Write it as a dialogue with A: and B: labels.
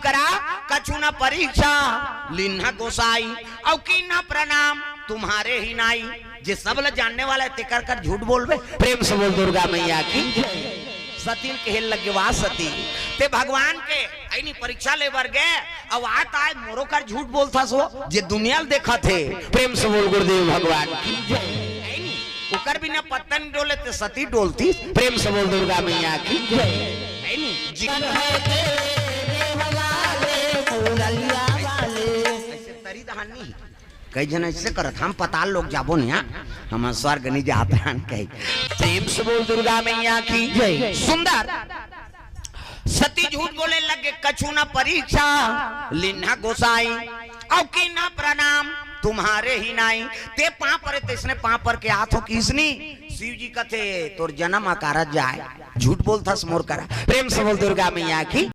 A: करा कछु न परीक्षा लिन्हा गोसाई और की न प्रणाम तुम्हारे ही नाई। जे सब ल जानने वाला है ते कर झूठ बोलबे। प्रेम से बोल दुर्गा मैया की। सतीन के हेल लगे वहा सती ते भगवान के ऐनी परीक्षा ले बर गए अब आता है मोरो कर झूठ बोलता सो जे दुनिया देखा थे। प्रेम से बोल गुरुदेव भगवान की जय। उकर भी न पत्तन डोले ते सती डोलती। प्रेम से बोल दुर्गा मैया की तरी दहानी कई जन ऐसे करत हम पताल लोग जाबो नहीं हम स्वर्ग नहीं जाते हैं कहीं। प्रेम से बोल दुर्गा मैया की जय। सुंदर सती झूठ बोले लगे कछु न परीक्षा लिन्हा गोसाई और की न प्रणाम तुम्हारे ही नाई। ते पां पर तिसने पां पर के हाथों किसनी शिव जी कथे तोर जन्म आकार जाए झूठ बोलता मोर करा। प्रेम से बोल दुर्गा मैया की।